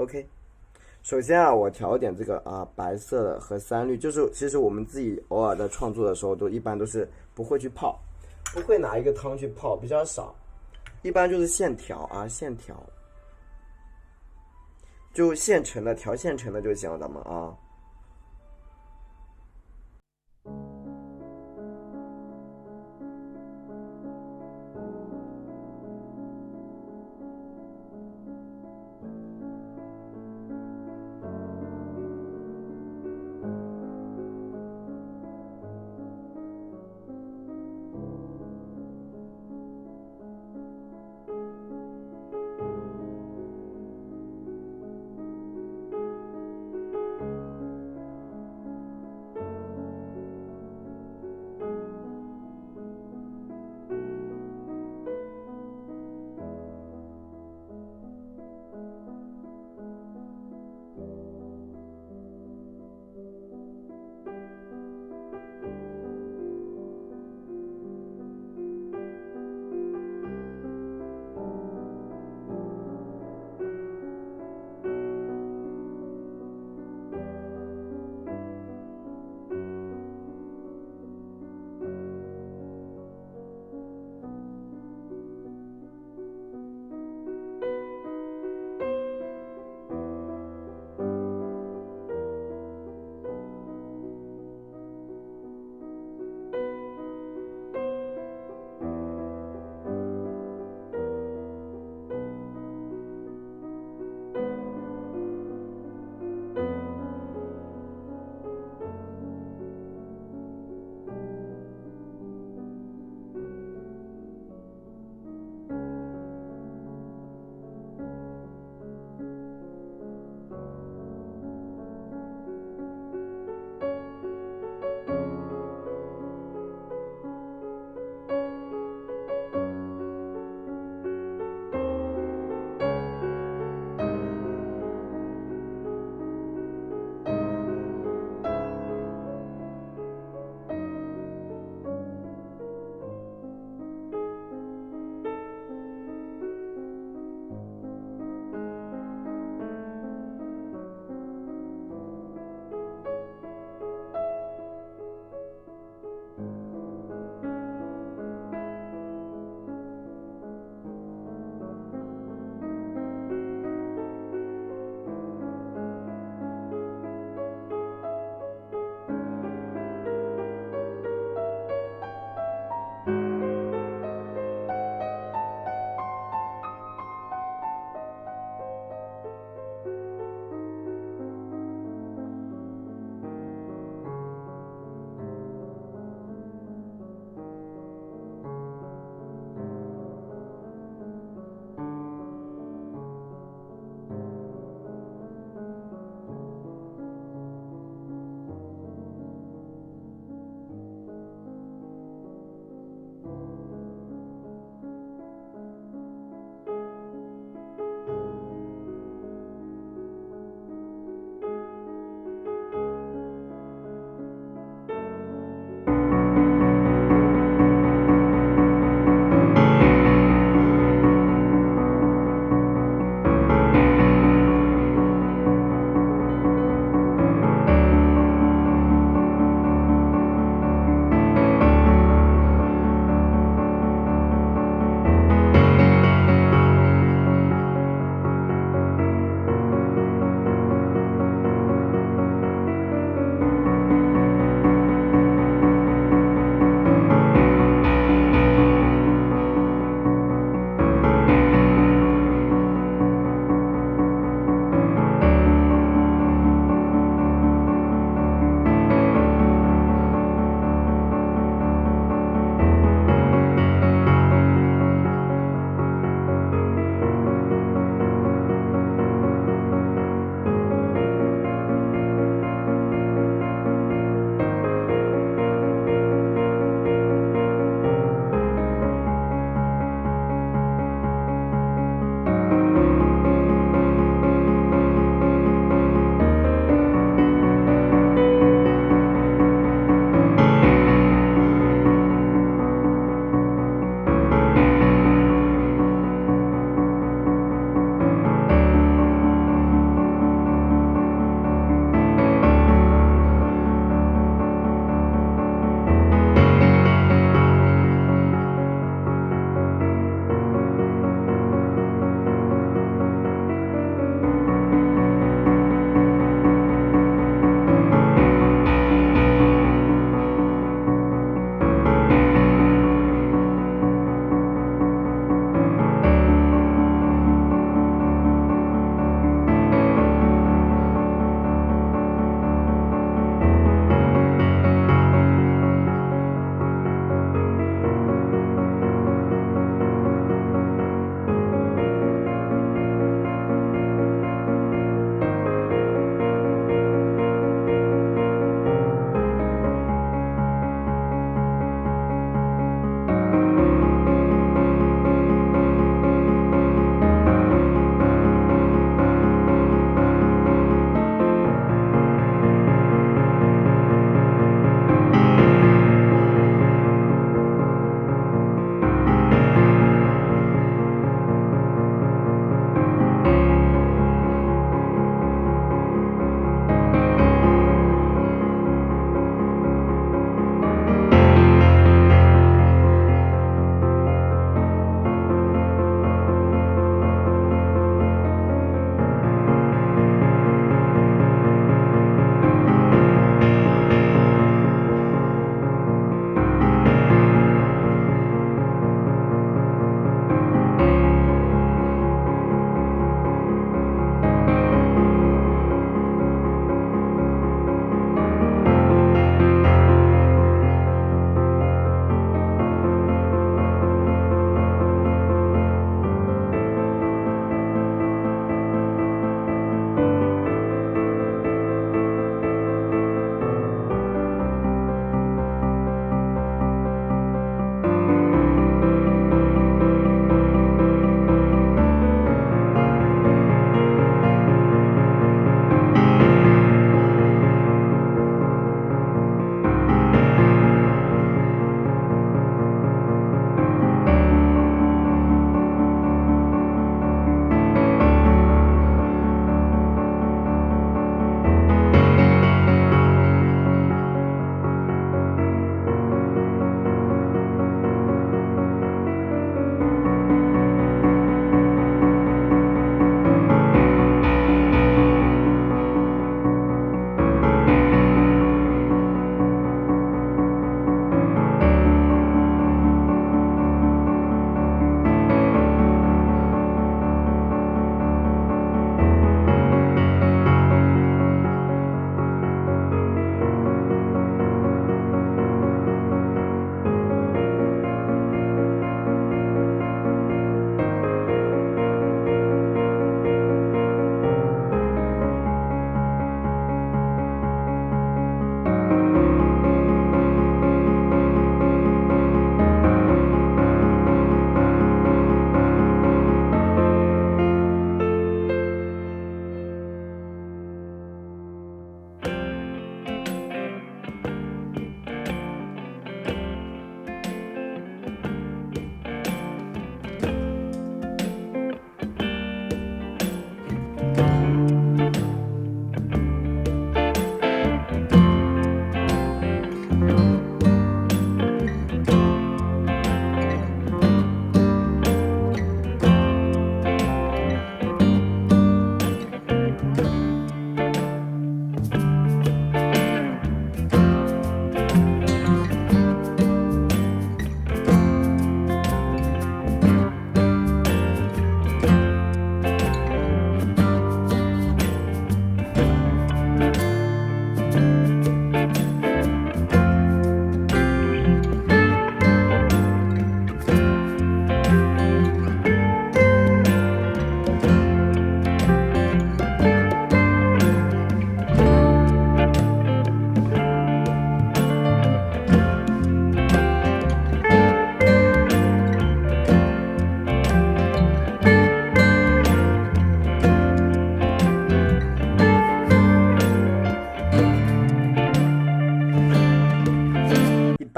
OK，首先啊，我调点这个白色的和三绿，就是其实我们自己偶尔在创作的时候，一般都是不会去泡，不会拿一个汤去泡，比较少，一般就是线条啊，线条就现成的，调现成的就行了，咱们啊。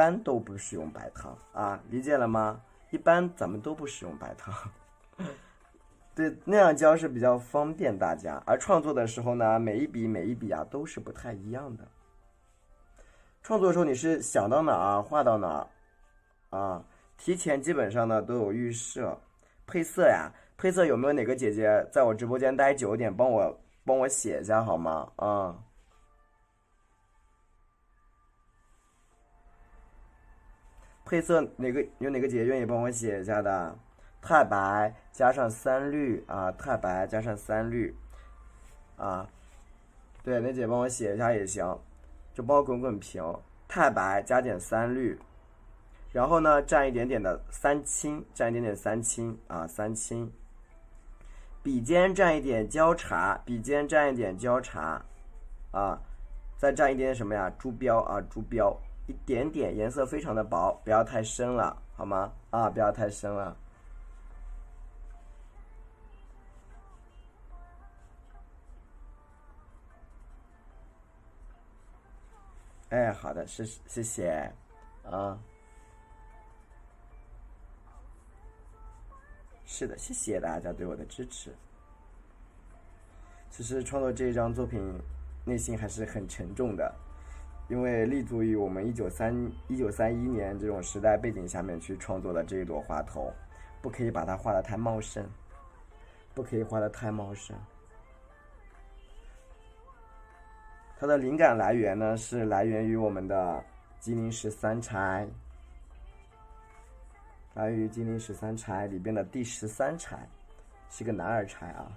般都不使用白糖啊，理解了吗？一般咱们都不使用白糖。对，那样教是比较方便大家，而创作的时候呢，每一笔啊都是不太一样的。创作的时候你是想到哪儿画到哪儿啊，提前基本上呢都有预设。配色呀，配色有没有哪个姐姐在我直播间待久一点，帮我写一下好吗？啊，配色有哪个姐姐愿意帮我写一下的？太白加上3绿啊，太白加上3绿啊，对，那姐帮我写一下也行，就帮我滚滚屏，太白加点3绿，然后呢蘸一点点的3青，蘸一点点3青啊，3青，笔尖蘸一点焦茶，笔尖蘸一点焦茶啊，再蘸一点点什么呀？朱标啊，朱标，一点点，颜色非常的薄，不要太深了，好吗？啊，不要太深了。哎，好的，谢谢，啊，是的，谢谢大家对我的支持。其实创作这一张作品，内心还是很沉重的，因为立足于我们1931年这种时代背景下面去创作的这一朵花头，不可以把它画得太茂盛，不可以画得太茂盛。它的灵感来源呢，是来源于我们的金陵十三钗，来源于金陵十三钗里边的第13钗，是个男儿钗啊。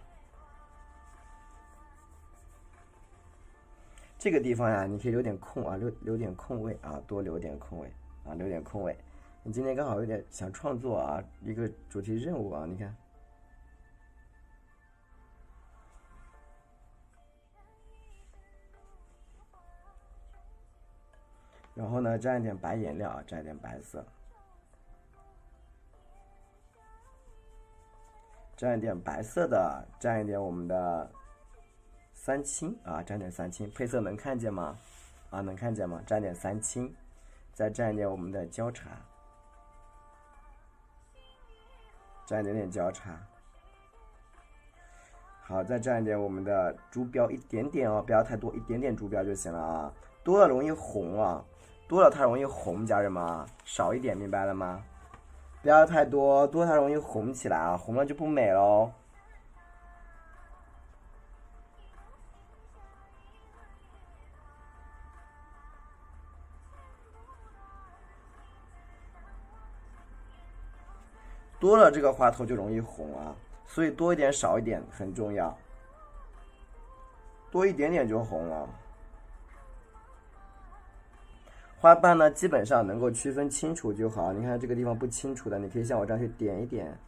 这个地方呀，你可以留点空啊，留点空位啊，多留点空位啊，留点空位。你今天刚好有点想创作啊，一个主题任务啊，你看。然后呢，蘸一点白颜料，蘸一点白色，蘸一点白色的，蘸一点我们的3青啊，蘸点3青，配色能看见吗？啊，能看见吗？蘸点3青，再蘸一点我们的焦茶，蘸一点点焦茶。好，再蘸一点我们的朱标，一点点哦，不要太多，一点点朱标就行了啊，多了容易红啊。多了它容易红，家人们啊，少一点，明白了吗？不要太多，多它容易红起来啊，红了就不美喽。多了这个花头就容易红啊，所以多一点少一点很重要，多一点点就红了。花瓣呢，基本上能够区分清楚就好。你看这个地方不清楚的，你可以像我这样去点一点。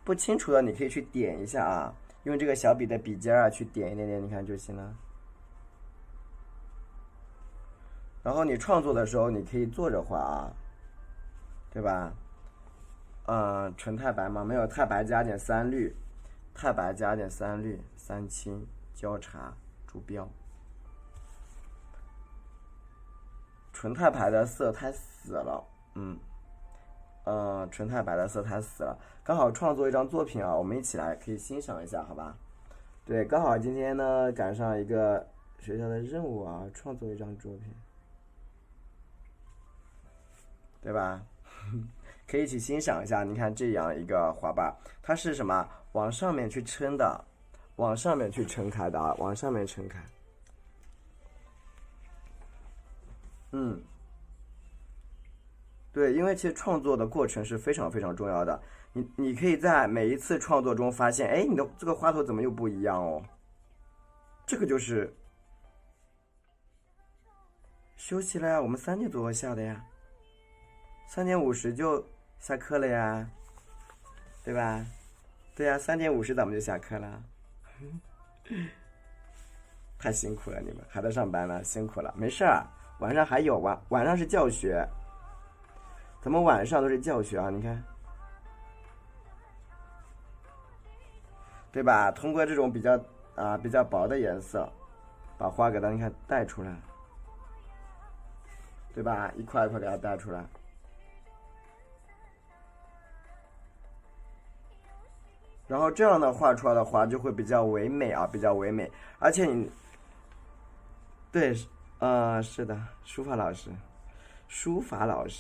不清楚的，你可以去点一下啊，用这个小笔的笔尖啊去点一点点，你看就行了。然后你创作的时候，你可以坐着画啊，对吧？纯太白嘛，没有太白加点3绿，太白加点3绿，3青，焦茶。朱标，纯太白的色太死了，纯太白的色太死了。刚好创作一张作品啊，我们一起来可以欣赏一下，好吧？对，刚好今天呢赶上一个学校的任务啊，创作一张作品，对吧？可以一起欣赏一下。你看这样一个花瓣，它是什么？往上面去撑的。往上面去撑开的啊，往上面撑开。对，因为其实创作的过程是非常非常重要的。你可以在每一次创作中发现，哎，你的这个花头怎么又不一样哦？这个就是休息了呀，我们3点左右下的呀，3点50就下课了呀，对吧？对呀，3点50咱们就下课了。太辛苦了，你们还在上班呢，辛苦了。没事儿，晚上还有晚上是教学，咱们晚上都是教学啊，你看，对吧？通过这种比较薄的颜色，把花给它你看带出来，对吧？一块一块给它带出来。然后这样的画出来的花就会比较唯美啊，比较唯美。而且你，对，是的，书法老师，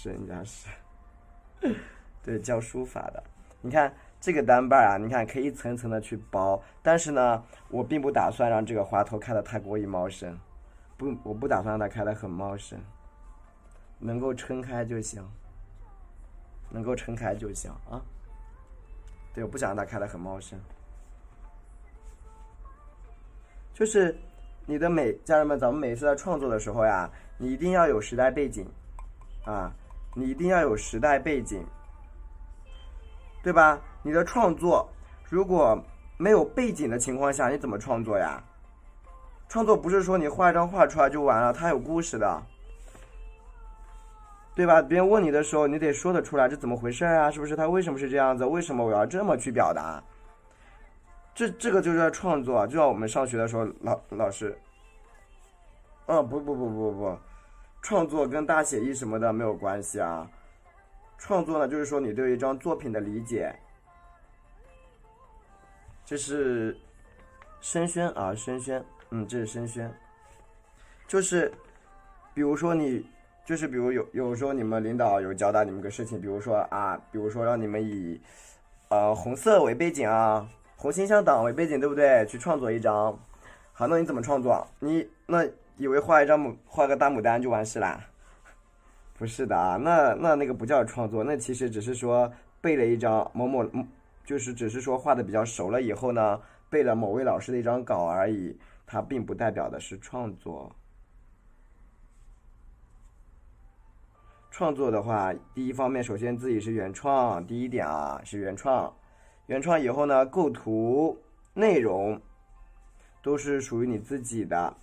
人家是，对，教书法的。你看这个单瓣啊，你看可以一层层的去包，但是呢，我并不打算让这个花头开得太过于茂盛，我不打算让它开得很茂盛，能够撑开就行，啊。对，我不想让它开得很茂盛。就是你的家人们，咱们每次在创作的时候呀，你一定要有时代背景啊，你一定要有时代背景，对吧？你的创作如果没有背景的情况下，你怎么创作呀？创作不是说你画一张画出来就完了，它有故事的，对吧？别人问你的时候，你得说得出来，这怎么回事啊？是不是？他为什么是这样子？为什么我要这么去表达？这个就是创作，就像我们上学的时候，老师，不，创作跟大写意什么的没有关系啊。创作呢，就是说你对一张作品的理解。这是深宣啊，深宣，这是深宣，就是比如说比如有时候你们领导有交代你们个事情，比如说让你们以红色为背景啊，红星香党为背景，对不对？去创作一张。好，那你怎么创作？你那以为画个大牡丹就完事啦？不是的啊，那个不叫创作，那其实只是说背了一张就是只是说画的比较熟了以后呢，背了某位老师的一张稿而已，它并不代表的是创作。创作的话，第一方面，首先自己是原创，第一点啊是原创。原创以后呢，构图、内容都是属于你自己的。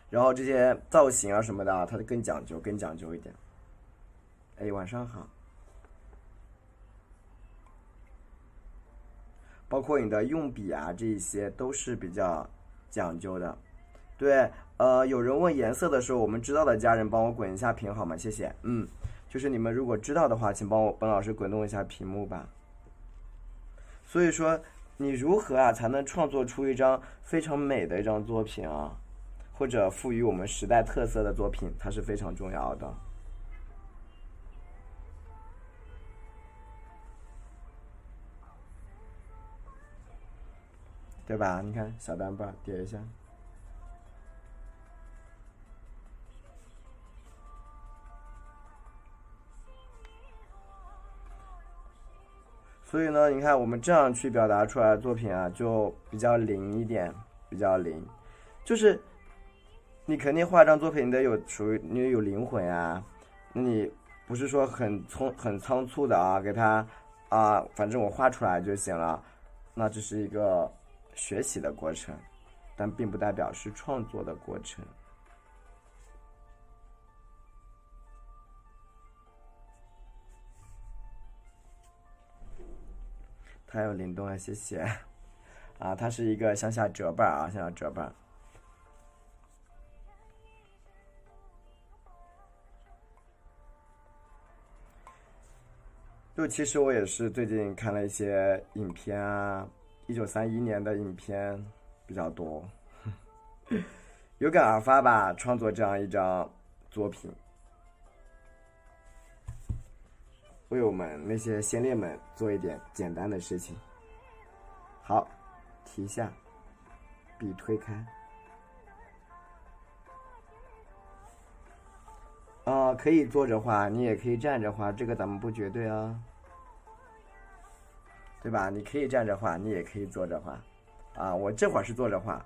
然后这些造型啊什么的，它就更讲究一点。哎，晚上好。包括你的用笔啊，这一些都是比较讲究的。对，有人问颜色的时候，我们知道的家人帮我滚一下屏好吗？谢谢。就是你们如果知道的话，请帮我本老师滚动一下屏幕吧。所以说，你如何啊才能创作出一张非常美的一张作品啊，或者赋予我们时代特色的作品，它是非常重要的。对吧？你看小单瓣叠一下。所以呢，你看我们这样去表达出来的作品啊，就比较灵一点，比较灵。就是你肯定画一张作品，你得你有灵魂啊。那你不是说很仓促的啊，给它啊，反正我画出来就行了。那这是一个学习的过程，但并不代表是创作的过程。它有灵动啊，谢谢。啊，它是一个向下折瓣啊，向下折瓣。就其实我也是最近看了一些影片啊，1931年的影片比较多，有感而发吧，创作这样一张作品，为我们那些先烈们做一点简单的事情。好，提下，笔推开。可以坐着画，你也可以站着画，这个咱们不绝对啊，对吧？你可以站着画，你也可以坐着画，啊，我这会儿是坐着画。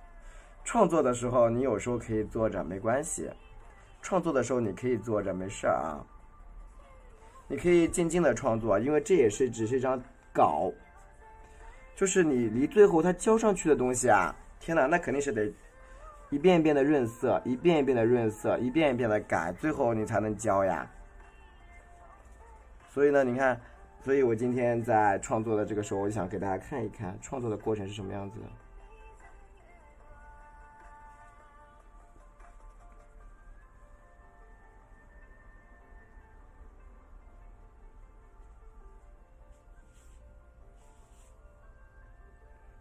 创作的时候，你有时候可以坐着，没关系。创作的时候你可以坐着，没事啊。你可以静静的创作，因为这也是只是一张稿，就是你离最后它交上去的东西啊，天哪，那肯定是得一遍一遍的润色，一遍一遍的润色，一遍一遍的改，最后你才能交呀。所以呢，你看，所以我今天在创作的这个时候，我就想给大家看一看创作的过程是什么样子的。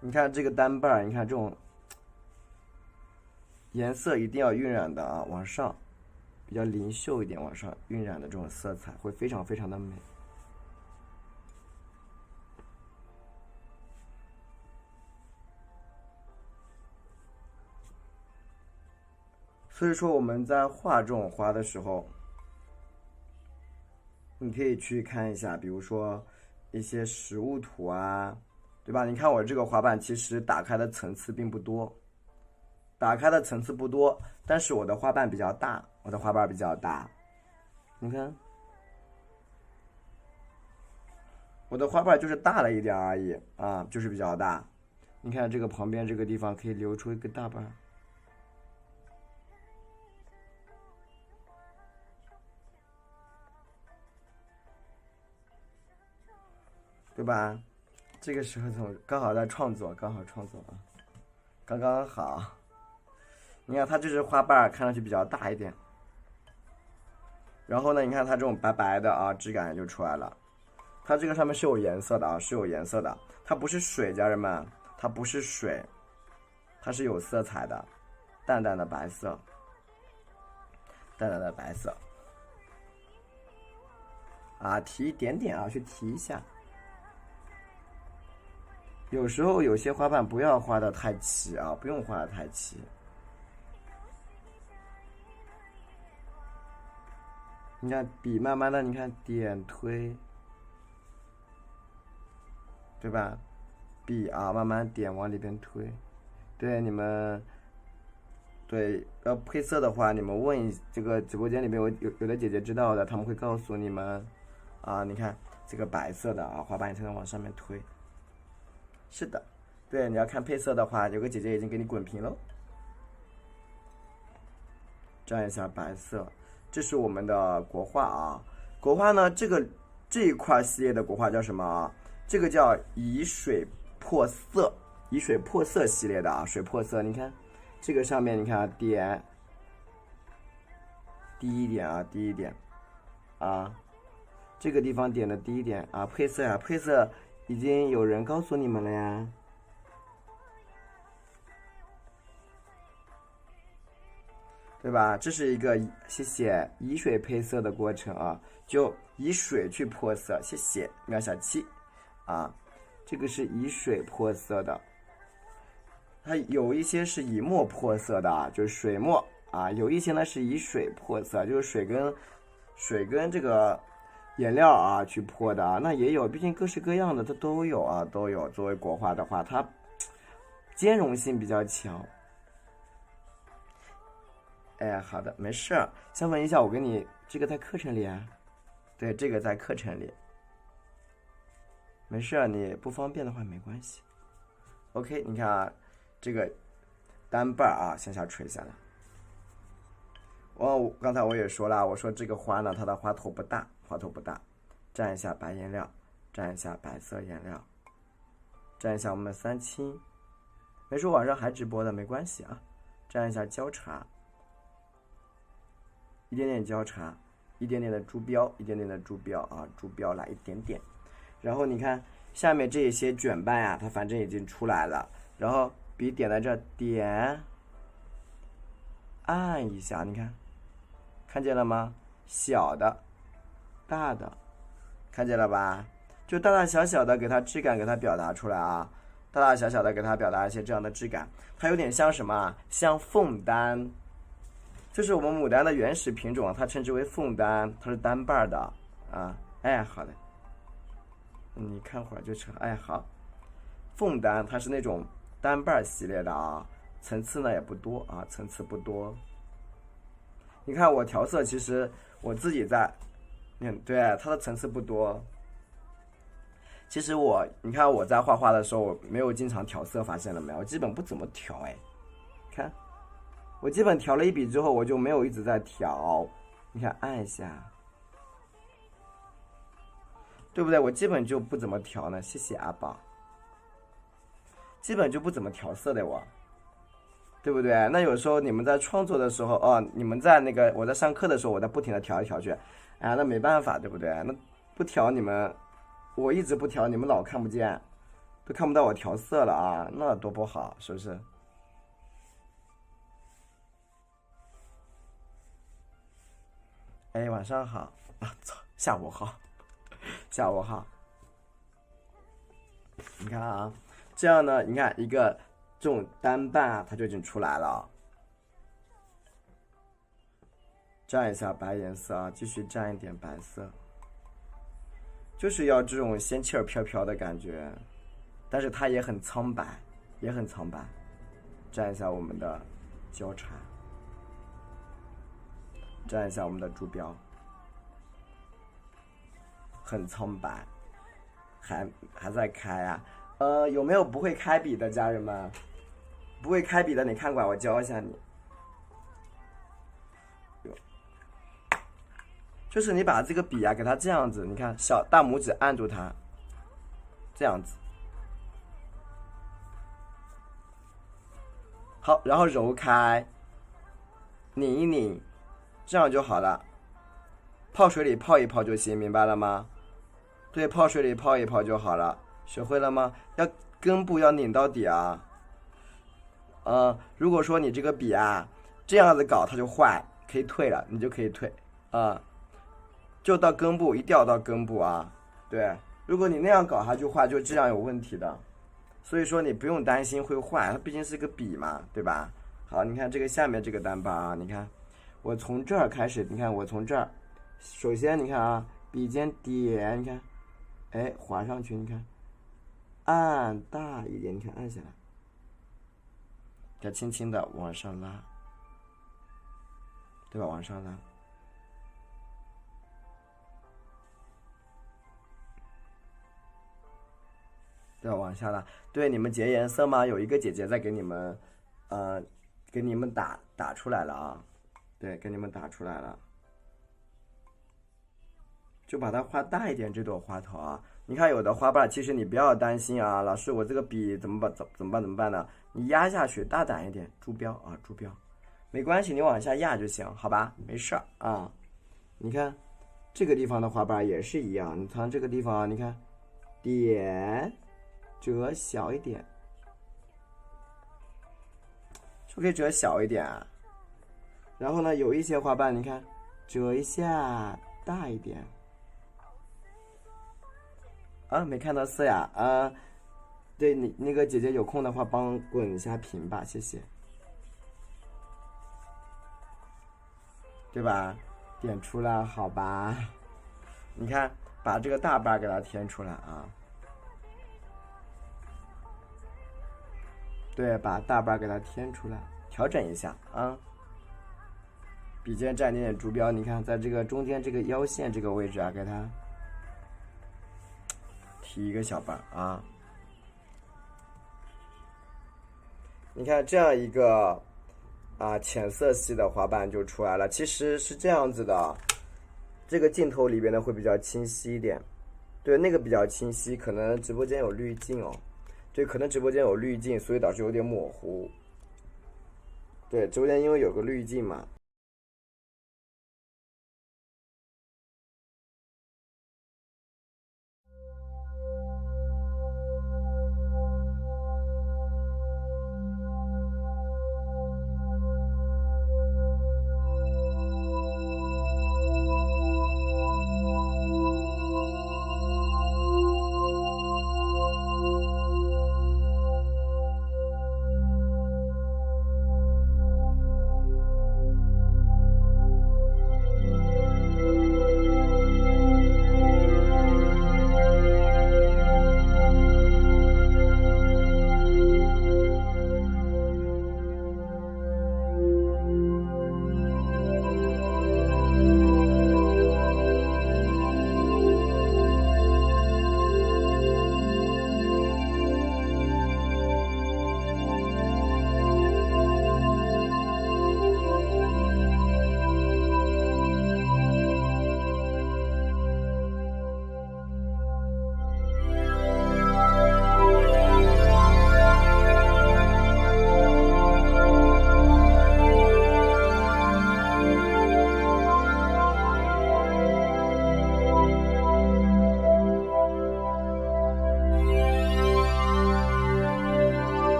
你看这个单瓣儿，你看这种颜色一定要晕染的啊，往上比较灵秀一点，往上晕染的这种色彩会非常非常的美。所以说我们在画这种花的时候，你可以去看一下，比如说一些实物图啊，对吧？你看我这个花瓣其实打开的层次并不多，但是我的花瓣比较大，你看，我的花瓣就是大了一点而已啊，就是比较大。你看这个旁边这个地方可以留出一个大瓣。对吧？这个时候刚好在创作，刚好啊，刚刚好。你看它这只花瓣看上去比较大一点，然后呢，你看它这种白白的啊，质感就出来了。它这个上面是有颜色的啊，它不是水，家人们，它不是水，它是有色彩的，淡淡的白色，啊，提一点点啊，去提一下。有时候有些花瓣不要画的太齐啊，不用画的太齐。你看笔慢慢的，你看点推，对吧？笔啊，慢慢点往里边推。对你们，对要配色的话，你们问这个直播间里面有的姐姐知道的，他们会告诉你们。啊，你看这个白色的啊，花瓣你才能往上面推。是的，对，你要看配色的话，有个姐姐已经给你滚屏喽。蘸一下白色，这是我们的国画啊。国画呢，这一块系列的国画叫什么啊？这个叫以水破色，系列的啊，水破色。你看这个上面，你看点低一点啊，这个地方点的低一点啊，配色已经有人告诉你们了呀，对吧？这是一个谢谢以水配色的过程啊，就以水去破色。谢谢苗小七啊，这个是以水破色的，它有一些是以墨破色的啊，就是水墨啊，有一些呢是以水破色，就是水跟这个颜料啊去泼的啊，那也有，毕竟各式各样的它都有啊，都有。作为国画的话，它兼容性比较强。哎，好的，没事。先问一下，我跟你这个在课程里啊？对，这个在课程里。没事，你不方便的话没关系。OK， 你看啊，这个单瓣啊向下垂下来。刚才我也说了，我说这个花呢，它的花头不大，蘸一下白颜料，蘸一下白色颜料，蘸一下我们的三青，没说晚上还直播的没关系啊，蘸一下焦茶，一点点焦茶，一点点的珠标啊，珠标来一点点，然后你看下面这些卷瓣啊，它反正已经出来了，然后笔点在这点，按一下，你看见了吗？小的，大的，看见了吧？就大大小小的给它质感，给它表达出来啊！大大小小的给它表达一些这样的质感，它有点像什么？像凤丹，就是我们牡丹的原始品种，它称之为凤丹，它是单瓣的啊。哎，好的，你看会儿就成。哎，好，凤丹它是那种单瓣系列的啊，层次呢也不多啊，层次不多。你看我调色，其实我自己在，对，它的层次不多。其实你看我在画画的时候，我没有经常调色，发现了没有？我基本不怎么调，哎，看，我基本调了一笔之后，我就没有一直在调。你看，按一下，对不对？我基本就不怎么调呢。谢谢阿宝，基本就不怎么调色的我。对不对？那有时候你们在创作的时候，你们在我在上课的时候，我在不停的调来调去，那没办法，对不对？那不调我一直不调，你们老看不见，都看不到我调色了啊，那多不好，是不是？哎，晚上好啊，操，下午好，下午好。你看啊，这样呢，你看一个这种单瓣啊，它就已经出来了。蘸一下白颜色啊，继续蘸一点白色，就是要这种仙气儿飘飘的感觉，但是它也很苍白，也很苍白。蘸一下我们的交叉，蘸一下我们的猪标，很苍白，还在开啊。有没有不会开笔的家人们？不会开笔的，你看过来，我教一下你。就是你把这个笔啊，给它这样子，你看小大拇指按住它，这样子。好，然后揉开，拧一拧，这样就好了。泡水里泡一泡就行，明白了吗？对，泡水里泡一泡就好了。学会了吗？要根部要拧到底啊。如果说你这个笔啊这样子搞它就坏，可以退了，你就可以退啊。就到根部，一定要到根部啊。对，如果你那样搞它就坏，就质量有问题的。所以说你不用担心会坏，它毕竟是个笔嘛，对吧？好，你看这个下面这个单把啊，你看我从这儿开始，你看我从这儿，首先你看啊，笔尖点，你看，哎，滑上去，你看，按大一点，你看按下来，再轻轻的往上拉，对吧？往上拉。对，往下拉。对，你们结颜色吗？有一个姐姐在给你们，给你们打出来了啊。对，给你们打出来了。就把它画大一点，这朵花头啊。你看有的花瓣，其实你不要担心啊，老师我这个笔怎么办呢？你压下去，大胆一点，猪标啊，猪标，没关系，你往下压就行，好吧？没事儿啊。你看这个地方的花瓣也是一样，你从这个地方啊，你看点。折小一点，是不是可以折小一点啊？然后呢，有一些花瓣，你看，折一下大一点。啊，没看到色呀？啊，对你那个姐姐有空的话，帮滚一下屏吧，谢谢。对吧？点出来，好吧？你看，把这个大瓣给它填出来啊。对，把大瓣给它填出来，调整一下啊。笔尖蘸点猪标，你看在这个中间这个腰线这个位置啊，给它提一个小瓣啊。你看这样一个浅色系的花瓣就出来了。其实是这样子的，这个镜头里边呢会比较清晰一点，对，那个比较清晰，可能直播间有滤镜哦。对，可能直播间有滤镜，所以导致有点模糊。对，直播间因为有个滤镜嘛。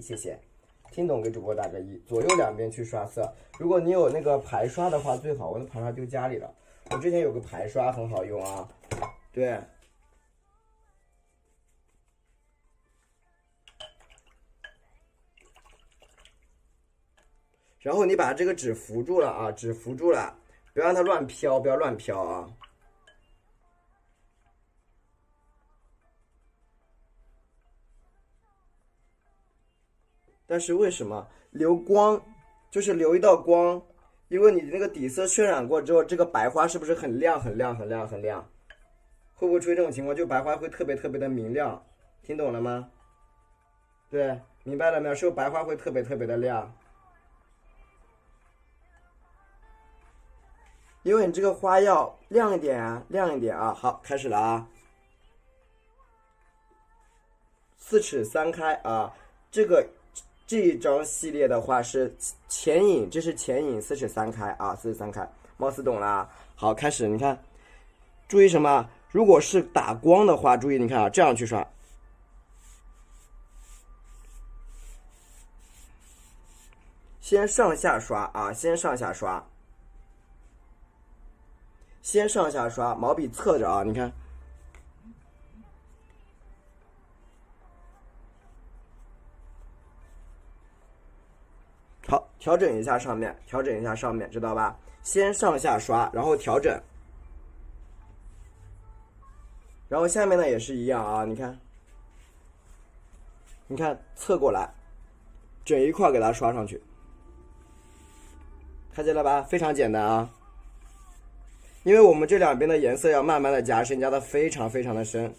谢谢。听懂给主播打个1，左右两边去刷色。如果你有那个排刷的话最好，我的排刷丢家里了。我之前有个排刷很好用啊，对。然后你把这个纸扶住了啊，纸扶住了，不要让它乱飘，不要乱飘啊。但是为什么留光，就是留一道光？因为你那个底色渲染过之后，这个白花是不是很亮很亮很亮很亮？会不会出现这种情况？就白花会特别特别的明亮，听懂了吗？对，明白了没有？是不是白花会特别特别的亮？因为你这个花要亮一点啊，亮一点啊。好，开始了啊。4尺3开啊，这一张系列的话是前引，这是前引4尺3开啊，4尺3开，貌似懂了啊。好，开始，你看，注意什么？如果是打光的话，注意你看啊，这样去刷，先上下刷啊，先上下刷，先上下刷，毛笔侧着啊，你看。好，调整一下上面，调整一下上面，知道吧？先上下刷，然后调整，然后下面呢也是一样啊，你看，你看侧过来，整一块给它刷上去，看见了吧？非常简单啊。因为我们这两边的颜色要慢慢的加深，加的非常非常的深。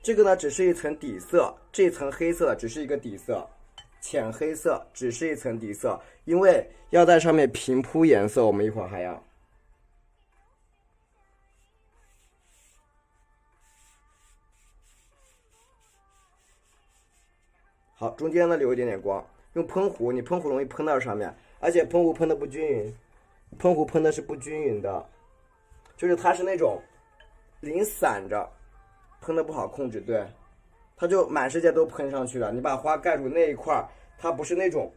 这个呢只是一层底色，这层黑色只是一个底色，浅黑色只是一层底色，因为要在上面平铺颜色，我们一会儿还要。好，中间呢留一点点光，用喷壶，你喷壶容易喷到上面，而且喷壶喷的不均匀，喷壶喷的是不均匀的，就是它是那种零散着。喷的不好控制，对，它就满世界都喷上去了。你把花盖住那一块，它不是那种，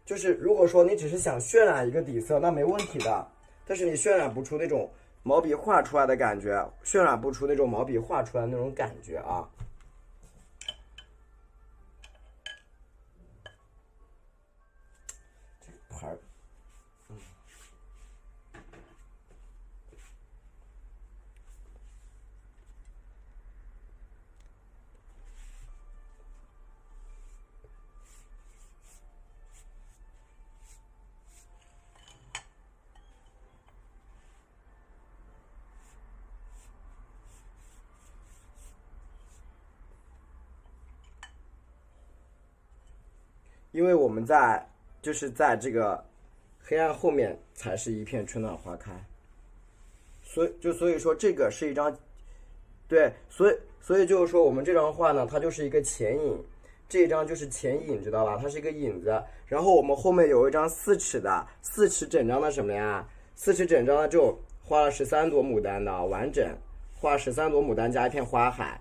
就是如果说你只是想渲染一个底色，那没问题的。但是你渲染不出那种毛笔画出来的感觉，渲染不出那种毛笔画出来的那种感觉啊。这个牌儿。因为我们就是在这个黑暗后面才是一片春暖花开，所以说这个是一张，对，所以就是说我们这张画呢，它就是一个前引，这一张就是前引，知道吧？它是一个引子，然后我们后面有一张4尺的4尺整张的什么呀？4尺整张的这种画了13朵牡丹的完整，画13朵牡丹加一片花海，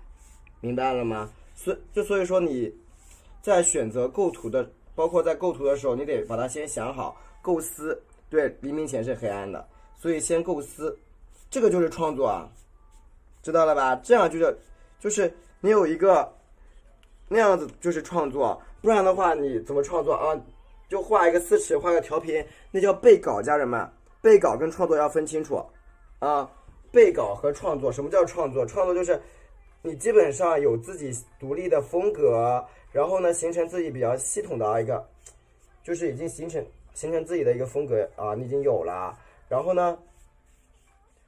明白了吗？所以说你在选择构图的。包括在构图的时候，你得把它先想好，构思。对，黎明前是黑暗的，所以先构思，这个就是创作啊，知道了吧？这样就是你有一个那样子就是创作，不然的话你怎么创作啊？就画一个4尺，画个调频，那叫背稿，家人们，背稿跟创作要分清楚啊。背稿和创作，什么叫创作？创作就是你基本上有自己独立的风格。然后呢，形成自己比较系统的一个，就是已经形成自己的一个风格啊，你已经有了。然后呢，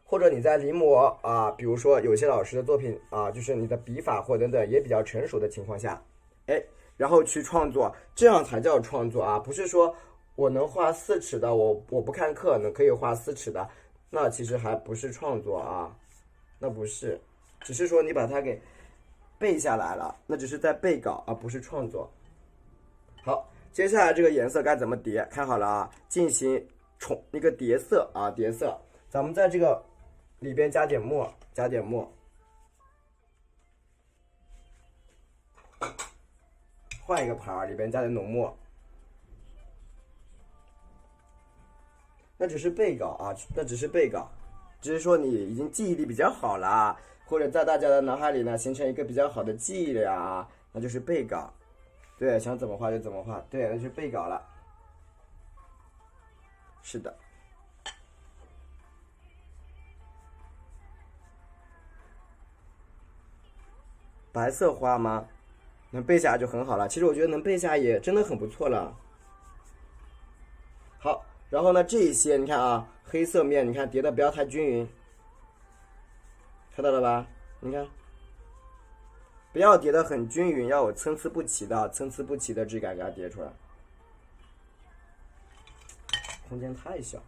或者你在临摹啊，比如说有些老师的作品啊，就是你的笔法或等等也比较成熟的情况下，哎，然后去创作，这样才叫创作啊，不是说我能画4尺的，我不看课可以画4尺的，那其实还不是创作啊，那不是，只是说你把它给背下来了，那只是在背稿，而不是创作。好，接下来这个颜色该怎么叠？看好了啊，进行那个叠色啊，叠色。咱们在这个里边加点墨，加点墨。换一个盘儿，里边加点浓墨。那只是备稿啊，那只是备稿，只是说你已经记忆力比较好了，或者在大家的脑海里呢形成一个比较好的记忆了啊，那就是备稿。对，想怎么画就怎么画，对，那就是备稿了。是的。白色花吗？能背下来就很好了。其实我觉得能背下也真的很不错了。好，然后呢，这一些你看啊，黑色面你看叠的不要太均匀，看到了吧？你看，不要叠的很均匀，要有参差不齐的质感给它叠出来。空间太小。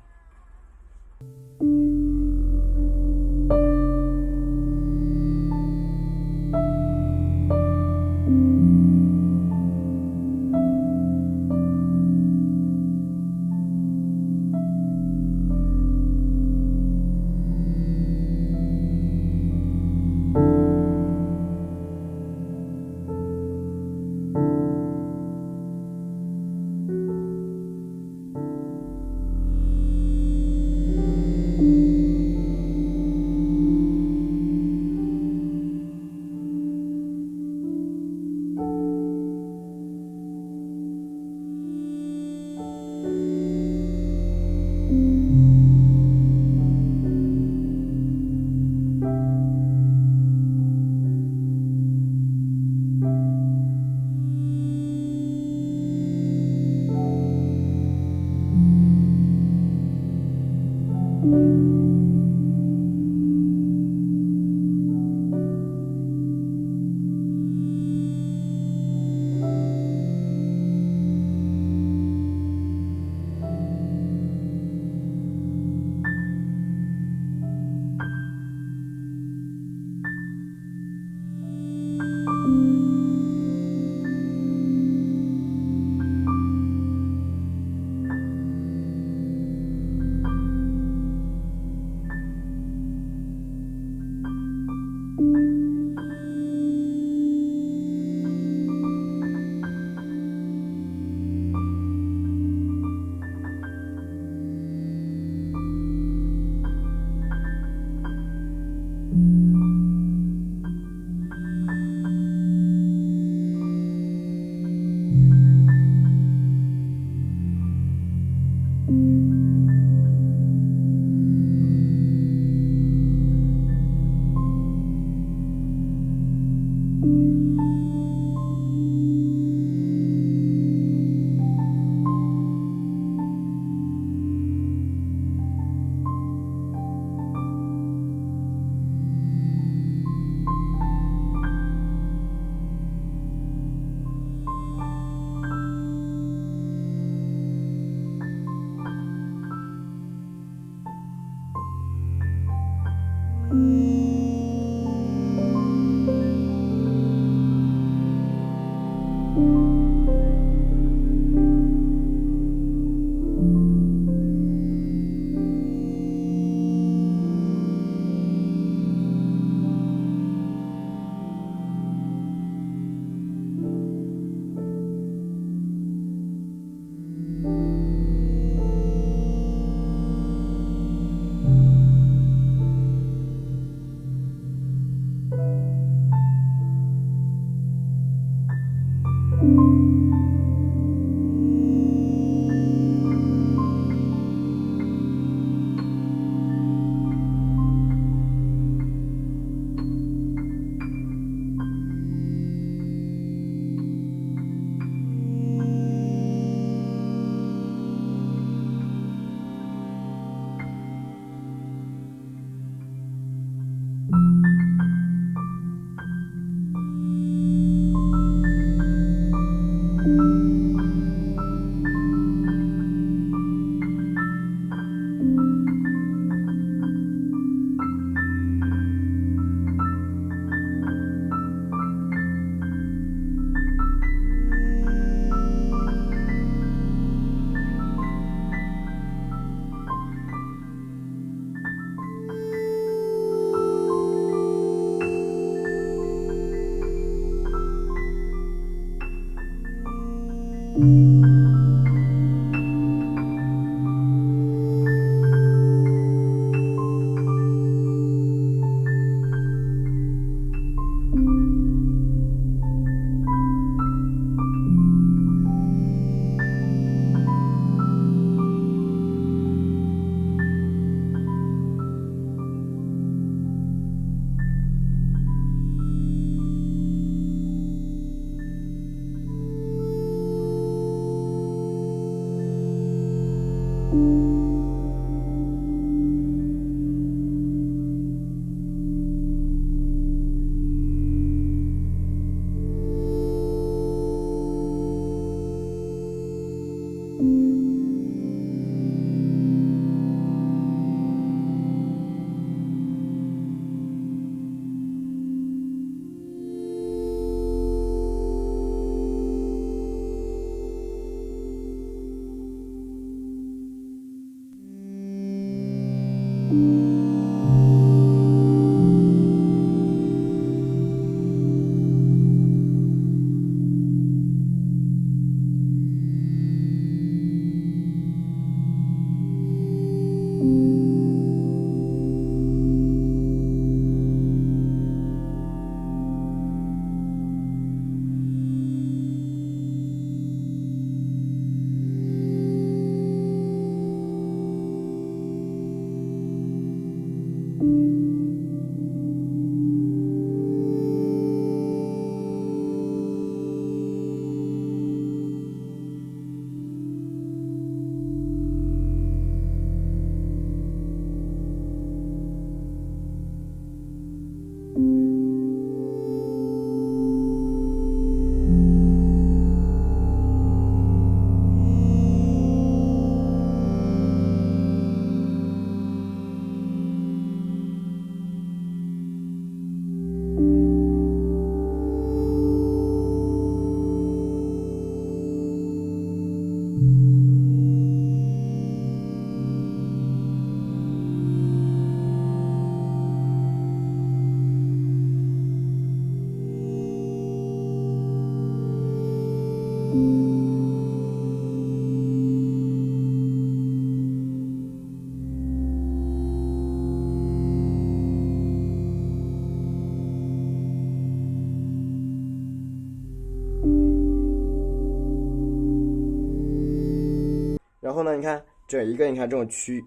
然后呢，你看整一个，你看这种区，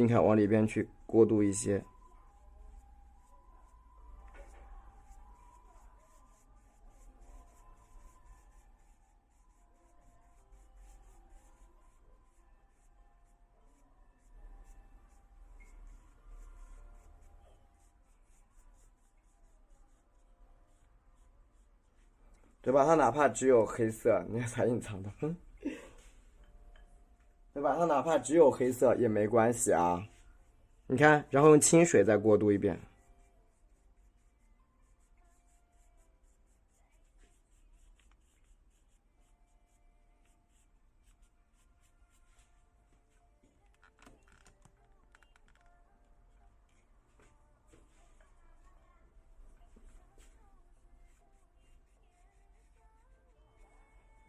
你看往里边去过渡一些。对吧？它哪怕只有黑色，你看才隐藏的，对吧？它哪怕只有黑色也没关系啊。你看，然后用清水再过渡一遍。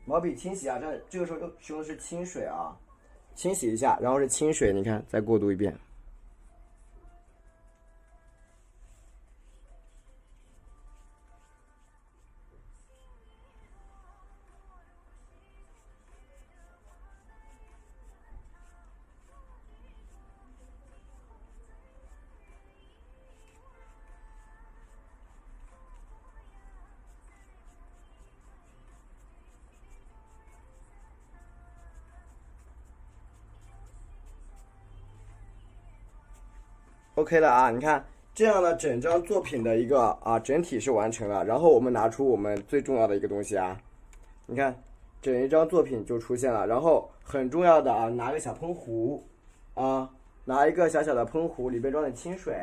毛笔清洗啊，这个时候用的是清水啊，清洗一下，然后是清水，你看再过渡一遍。OK 了啊，你看这样呢，整张作品的一个整体是完成了。然后我们拿出我们最重要的一个东西啊，你看整一张作品就出现了。然后很重要的啊，拿个小喷壶啊，拿一个小小的喷壶，里边装点清水。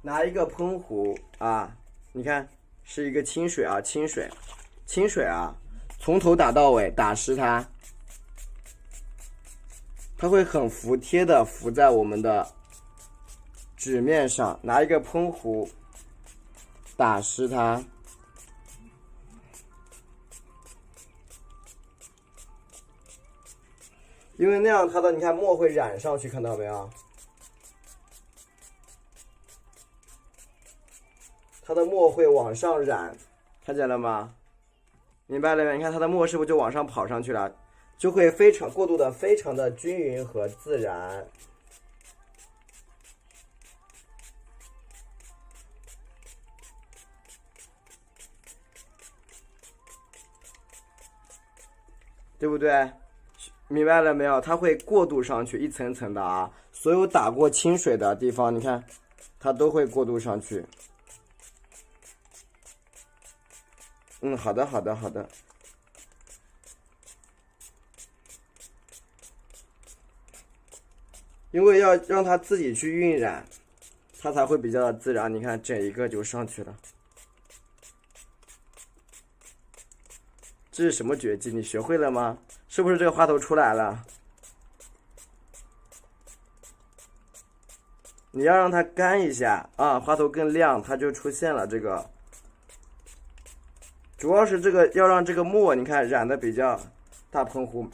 拿一个喷壶啊，你看是一个清水啊，清水啊，从头打到尾，打湿它，它会很服帖的浮在我们的纸面上，拿一个喷壶打湿它。因为那样它的你看墨会染上去，看到没有？它的墨会往上染，看见了吗？明白了没？你看它的墨是不是就往上跑上去了？就会过渡的非常的均匀和自然。对不对？明白了没有？它会过渡上去，一层层的啊。所有打过清水的地方，你看，它都会过渡上去。好的，好的，好的。因为要让它自己去晕染，它才会比较的自然。你看，整一个就上去了。这是什么绝技？你学会了吗？是不是这个花头出来了？你要让它干一下啊，花头更亮，它就出现了这个。主要是这个要让这个墨，你看染的比较大喷壶，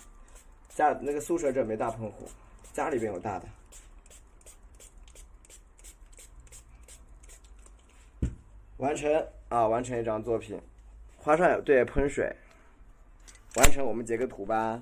家那个宿舍这没大喷壶，家里边有大的。完成啊，完成一张作品，花上对喷水，完成我们截个图吧。